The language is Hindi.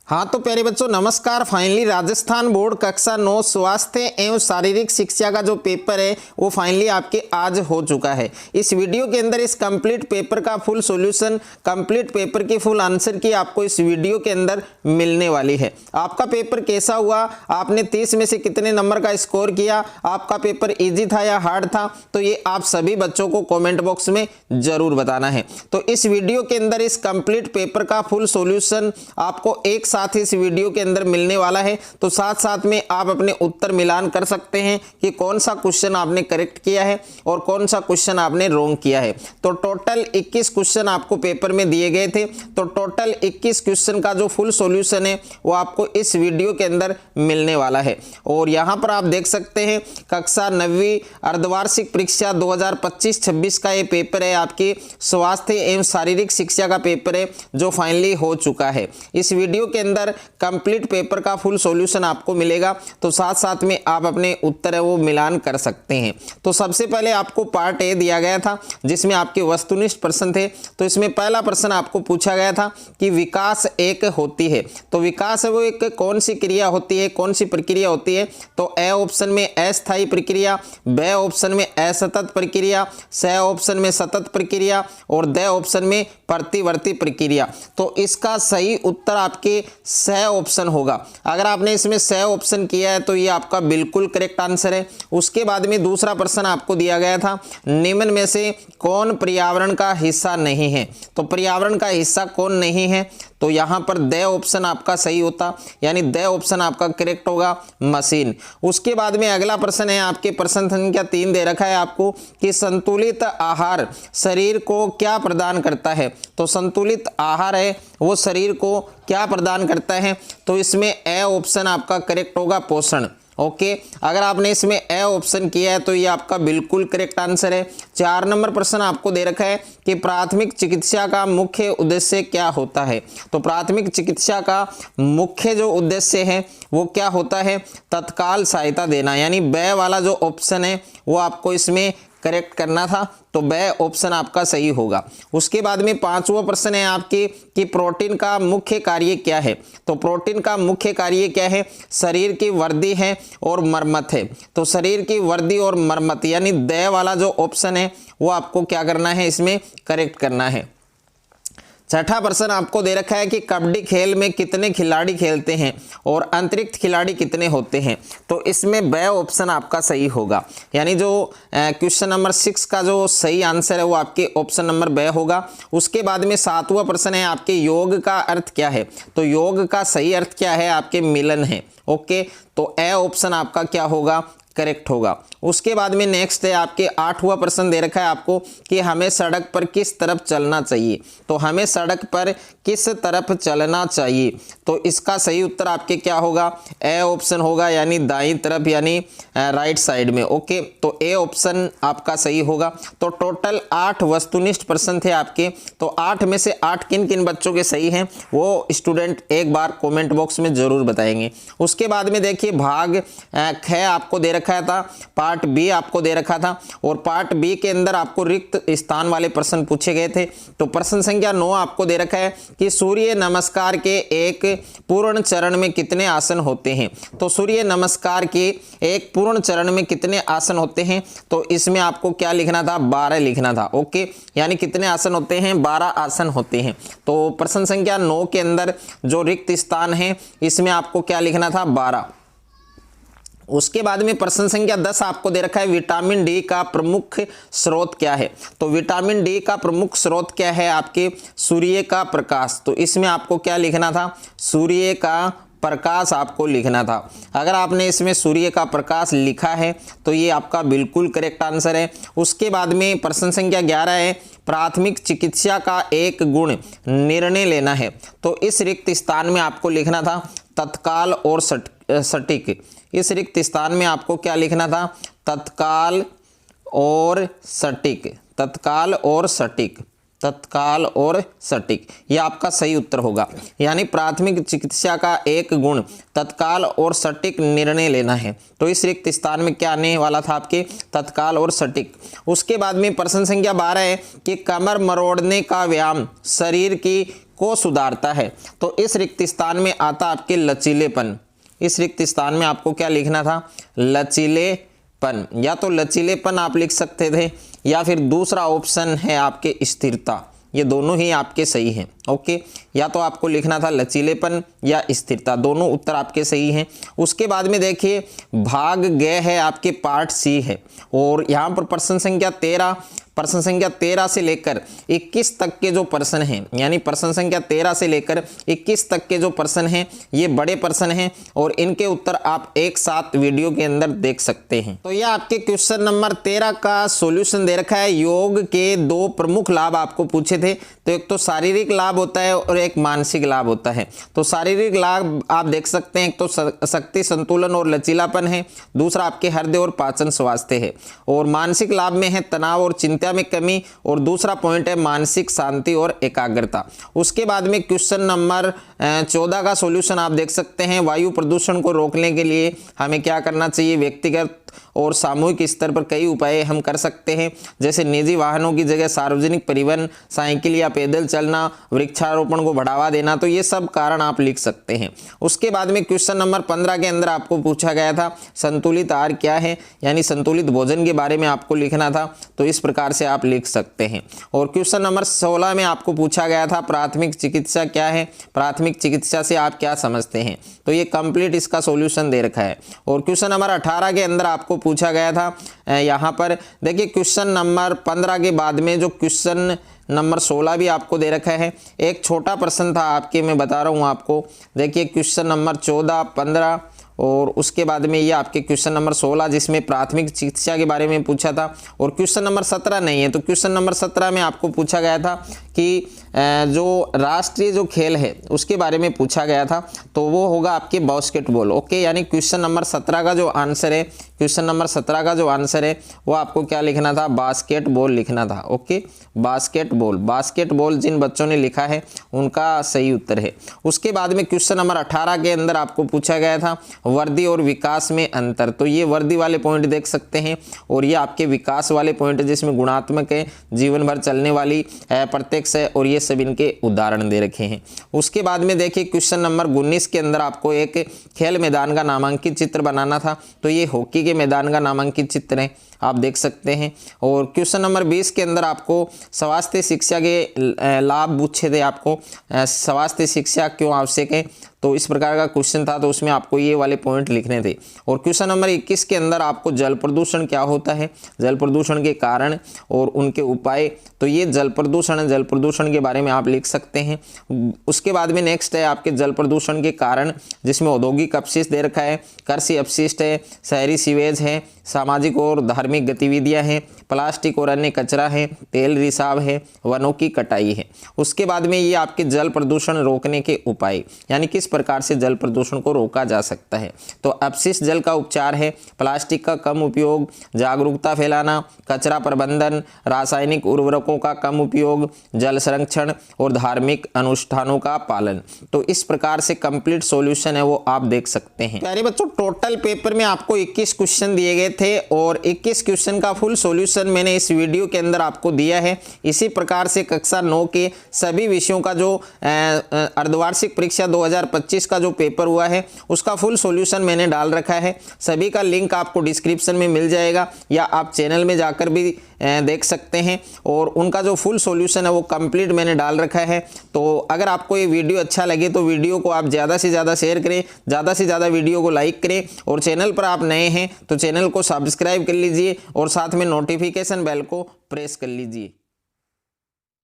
हाँ तो प्यारे बच्चों नमस्कार। फाइनली राजस्थान बोर्ड कक्षा 9 स्वास्थ्य एवं शारीरिक शिक्षा का जो पेपर है वो फाइनली आपके आज हो चुका है। इस वीडियो के अंदर इस कंप्लीट पेपर का फुल सॉल्यूशन, कंप्लीट पेपर की फुल आंसर की आपको इस वीडियो के अंदर मिलने वाली है। आपका पेपर कैसा हुआ, आपने 30 में से कितने नंबर का स्कोर किया, आपका पेपर ईजी था या हार्ड था, तो ये आप सभी बच्चों को कॉमेंट बॉक्स में जरूर बताना है। तो इस वीडियो के अंदर इस कंप्लीट पेपर का फुल सॉल्यूशन आपको एक साथ ही इस वीडियो के अंदर मिलने वाला है। तो साथ साथ में आप अपने उत्तर मिलान कर सकते हैं कि कौन सा क्वेश्चन आपने करेक्ट किया है और कौन सा क्वेश्चन आपने रॉन्ग किया है। तो टोटल 21 क्वेश्चन आपको पेपर में दिए गए थे। तो टोटल 21 क्वेश्चन का जो फुल सॉल्यूशन है वो आपको इस वीडियो के अंदर मिलने वाला है। और यहां पर आप देख सकते हैं कक्षा 9वीं अर्धवार्षिक परीक्षा 2025-26 का ये पेपर है, आपकी स्वास्थ्य एवं शारीरिक शिक्षा का पेपर है जो फाइनली हो चुका है। इस वीडियो के अंदर कंप्लीट पेपर का फुल सॉल्यूशन आपको मिलेगा। तो साथ साथ में आप अपने उत्तर है वो मिलान कर सकते हैं। तो सबसे पहले आपको पार्ट ए दिया गया था जिसमें आपके वस्तुनिष्ठ प्रश्न थे। तो इसमें पहला प्रश्न आपको पूछा गया था कि विकास एक होती है, तो विकास है वो एक कौन सी क्रिया होती है, कौन सी प्रक्रिया होती है। तो ए ऑप्शन में अस्थायी प्रक्रिया, बी ऑप्शन में असतत प्रक्रिया, सी ऑप्शन में सतत प्रक्रिया और द ऑप्शन में प्रतिवर्ती प्रक्रिया। तो इसका सही उत्तर आपके सी ऑप्शन होगा। अगर आपने इसमें सी ऑप्शन किया है तो ये आपका बिल्कुल करेक्ट आंसर है। उसके बाद में दूसरा प्रश्न आपको दिया गया था निम्न में से कौन पर्यावरण का हिस्सा नहीं है। तो पर्यावरण का हिस्सा कौन नहीं है, तो यहां पर द ऑप्शन आपका सही होता, यानी द ऑप्शन आपका करेक्ट होगा, मशीन। उसके बाद में अगला प्रश्न है आपके प्रश्न संख्या 3 दे रखा है आपको कि संतुलित आहार शरीर को क्या प्रदान करता है। तो संतुलित आहार है वो शरीर को क्या प्रदान करता है, तो इसमें ए ऑप्शन आपका करेक्ट होगा, पोषण। ओके, अगर आपने इसमें ए ऑप्शन किया है तो ये आपका बिल्कुल करेक्ट आंसर है। 4 नंबर प्रश्न आपको दे रखा है कि प्राथमिक चिकित्सा का मुख्य उद्देश्य क्या होता है। तो प्राथमिक चिकित्सा का मुख्य जो उद्देश्य है वो क्या होता है, तत्काल सहायता देना, यानी बे वाला जो ऑप्शन है वो आपको इसमें करेक्ट करना था। तो बे ऑप्शन आपका सही होगा। उसके बाद में 5वां प्रश्न है आपके कि प्रोटीन का मुख्य कार्य क्या है। तो प्रोटीन का मुख्य कार्य क्या है, शरीर की वृद्धि है और मरम्मत है। तो शरीर की वृद्धि और मरम्मत, यानी द वाला जो ऑप्शन है वो आपको क्या करना है, इसमें करेक्ट करना है। छठा प्रश्न आपको दे रखा है कि कबड्डी खेल में कितने खिलाड़ी खेलते हैं और अतिरिक्त खिलाड़ी कितने होते हैं। तो इसमें बे ऑप्शन आपका सही होगा, यानी जो क्वेश्चन नंबर 6 का जो सही आंसर है वो आपके ऑप्शन नंबर बे होगा। उसके बाद में 7वां प्रश्न है आपके योग का अर्थ क्या है। तो योग का सही अर्थ क्या है, आपके मिलन है। ओके, तो ए ऑप्शन आपका क्या होगा, करेक्ट होगा। उसके बाद में नेक्स्ट है आपके 8वां प्रश्न दे रखा है आपको कि हमें सड़क पर किस तरफ चलना चाहिए। तो हमें सड़क पर किस तरफ चलना चाहिए, तो इसका सही उत्तर आपके क्या होगा, ए ऑप्शन होगा, यानी दाईं तरफ, यानी राइट साइड में। ओके, तो ए ऑप्शन आपका सही होगा। तो टोटल 8 वस्तुनिष्ठ प्रश्न थे आपके। तो 8 में से 8 किन किन बच्चों के सही हैं वो स्टूडेंट एक बार कॉमेंट बॉक्स में जरूर बताएंगे। उसके बाद में देखिए भाग ख आपको दे रखा था, पार्ट बी आपको दे रखा था और पार्ट बी के अंदर आपको रिक्त स्थान वाले प्रश्न पूछे गए थे। तो प्रश्न संख्या 9 आपको दे रखा है कि सूर्य नमस्कार के एक पूर्ण चरण में कितने आसन होते हैं। तो सूर्य नमस्कार के एक पूर्ण चरण में कितने आसन होते हैं, तो इसमें आपको क्या लिखना था, 12 लिखना था। ओके, यानी कितने आसन होते हैं, 12 आसन होते हैं। तो प्रश्न संख्या 9 के अंदर जो रिक्त स्थान है इसमें आपको क्या लिखना था, 12। उसके बाद में प्रश्न संख्या 10 आपको दे रखा है विटामिन डी का प्रमुख स्रोत क्या है। तो विटामिन डी का प्रमुख स्रोत क्या है, आपके सूर्य का प्रकाश। तो इसमें आपको क्या लिखना था, सूर्य का प्रकाश आपको लिखना था। अगर आपने इसमें सूर्य का प्रकाश लिखा है तो ये आपका बिल्कुल करेक्ट आंसर है। उसके बाद में प्रश्न संख्या 11 है प्राथमिक चिकित्सा का एक गुण निर्णय लेना है। तो इस रिक्त स्थान में आपको लिखना था तत्काल और सटीक। इस रिक्त स्थान में आपको क्या लिखना था, तत्काल और सटीक, तत्काल और सटीक, तत्काल और सटीक, यह आपका सही उत्तर होगा। यानी प्राथमिक चिकित्सा का एक गुण तत्काल और सटीक निर्णय लेना है। तो इस रिक्त स्थान में क्या आने वाला था, आपके तत्काल और सटीक। उसके बाद में प्रश्न संख्या 12 है कि कमर मरोड़ने का व्यायाम शरीर की को सुधारता है। तो इस रिक्त स्थान में आता आपके लचीलेपन। इस रिक्त स्थान में आपको क्या लिखना था? लचीलेपन। या तो लचीलेपन आप लिख सकते थे, या फिर दूसरा ऑप्शन है आपके स्थिरता। ये दोनों ही आपके सही हैं। ओके, या तो आपको लिखना था लचीलेपन या स्थिरता, दोनों उत्तर आपके सही हैं। उसके बाद में देखिए भाग ग है आपके पार्ट सी है, और यहाँ पर प्रश्न संख्या 13 से लेकर 21 तक के जो प्रश्न हैं, यानी प्रश्न संख्या 13 से लेकर 21 तक के जो प्रश्न हैं ये बड़े प्रश्न हैं, और इनके उत्तर आप एक साथ वीडियो के अंदर देख सकते हैं। तो यह आपके क्वेश्चन नंबर 13 का सॉल्यूशन दे रखा है। योग के 2 प्रमुख लाभ आपको पूछे थे, तो एक तो शारीरिक लाभ होता है और एक मानसिक लाभ होता है। तो शारीरिक लाभ आप देख सकते हैं, एक तो शक्ति, संतुलन और लचीलापन है, दूसरा आपके हृदय और पाचन स्वास्थ्य है, और मानसिक लाभ में है तनाव और चिंता में कमी, और दूसरा पॉइंट है मानसिक शांति और एकाग्रता। उसके बाद में क्वेश्चन नंबर 14 का सॉल्यूशन आप देख सकते हैं। वायु प्रदूषण को रोकने के लिए हमें क्या करना चाहिए? व्यक्तिगत और सामूहिक स्तर पर कई उपाय हम कर सकते हैं, जैसे निजी वाहनों की जगह सार्वजनिक परिवहन, साइकिल या पैदल चलना, वृक्षारोपण को बढ़ावा देना। तो ये सब कारण आप लिख सकते हैं। उसके बाद में क्वेश्चन नंबर 15 के अंदर आपको पूछा गया था संतुलित आहार क्या है, यानी संतुलित भोजन के बारे में आपको लिखना था। तो इस प्रकार से आप लिख सकते हैं। और क्वेश्चन नंबर 16 में आपको पूछा गया था प्राथमिक चिकित्सा क्या है, प्राथमिक चिकित्सा से आप क्या समझते हैं। तो ये कंप्लीट इसका सॉल्यूशन दे रखा है। और क्वेश्चन नंबर 18 के अंदर आपको पूछा गया था, यहाँ पर देखिए क्वेश्चन नंबर 15 के बाद में जो क्वेश्चन नंबर 16 भी आपको दे रखा है। एक छोटा प्रश्न था आपके, मैं बता रहा हूँ आपको। देखिए क्वेश्चन नंबर 14, 15 और उसके बाद में ये आपके क्वेश्चन नंबर 16 जिसमें प्राथमिक चिकित्सा के बारे में पूछा था। और क्वेश्चन नंबर 17 नहीं है, तो क्वेश्चन नंबर 17 में आपको पूछा गया था कि जो राष्ट्रीय जो खेल है उसके बारे में पूछा गया था, तो वो होगा आपके बास्केटबॉल। ओके, यानी क्वेश्चन नंबर 17 का जो आंसर है, क्वेश्चन नंबर 17 का जो आंसर है वो आपको क्या लिखना था? बास्केटबॉल लिखना था। Okay, basketball. बास्केटबॉल जिन बच्चों ने लिखा है उनका सही उत्तर है। उसके बाद में क्वेश्चन नंबर 18 के अंदर आपको पूछा गया था वर्दी और विकास में अंतर। तो ये वर्दी वाले पॉइंट देख सकते हैं, और ये आपके विकास वाले पॉइंट जिसमें गुणात्मक है, जीवन भर चलने वाली प्रत्यक्ष है, और ये सब इनके उदाहरण दे रखे हैं। उसके बाद में देखिए क्वेश्चन नंबर 19 के अंदर आपको एक खेल मैदान का नामांकित चित्र बनाना था। तो ये हॉकी के मैदान का नामांकित चित्र है, आप देख सकते हैं। और क्वेश्चन नंबर 20 के अंदर आपको स्वास्थ्य शिक्षा के लाभ पूछे थे। आपको स्वास्थ्य शिक्षा क्यों आवश्यक है, तो इस प्रकार का क्वेश्चन था, तो उसमें आपको ये वाले पॉइंट लिखने थे। और क्वेश्चन नंबर 21 के अंदर आपको जल प्रदूषण क्या होता है, जल प्रदूषण के कारण और उनके उपाय। तो ये जल प्रदूषण के बारे में आप लिख सकते हैं। उसके बाद में नेक्स्ट है आपके जल प्रदूषण के कारण, जिसमें औद्योगिक अपशिष्ट दे रखा है, कृषि अपशिष्ट है, शहरी सीवेज है, सामाजिक और धार्मिक गतिविधियां हैं, प्लास्टिक और अन्य कचरा है, तेल रिसाव है, वनों की कटाई है। उसके बाद में ये आपके जल प्रदूषण रोकने के उपाय, यानी किस प्रकार से जल प्रदूषण को रोका जा सकता है। तो अपशिष्ट जल का उपचार है, प्लास्टिक का कम उपयोग, जागरूकता फैलाना, कचरा प्रबंधन, रासायनिक उर्वरकों का कम उपयोग, जल संरक्षण और धार्मिक अनुष्ठानों का पालन। तो इस प्रकार से कंप्लीट सॉल्यूशन है वो आप देख सकते हैं। प्यारे बच्चों, टोटल पेपर में आपको 21 क्वेश्चन दिए गए थे, और 21 क्वेश्चन का फुल सॉल्यूशन मैंने इस वीडियो के अंदर आपको दिया है। इसी प्रकार से कक्षा 9 के सभी विषयों का जो अर्धवार्षिक परीक्षा 2025 का जो पेपर हुआ है उसका फुल सॉल्यूशन मैंने डाल रखा है। सभी का लिंक आपको डिस्क्रिप्शन में मिल जाएगा, या आप चैनल में जाकर भी देख सकते हैं। और उनका जो फुल सॉल्यूशन है वो कंप्लीट मैंने डाल रखा है। तो अगर आपको ये वीडियो अच्छा लगे तो वीडियो को आप ज़्यादा से ज़्यादा शेयर करें, ज़्यादा से ज़्यादा वीडियो को लाइक करें, और चैनल पर आप नए हैं तो चैनल को सब्सक्राइब कर लीजिए, और साथ में नोटिफिकेशन बेल को प्रेस कर लीजिए।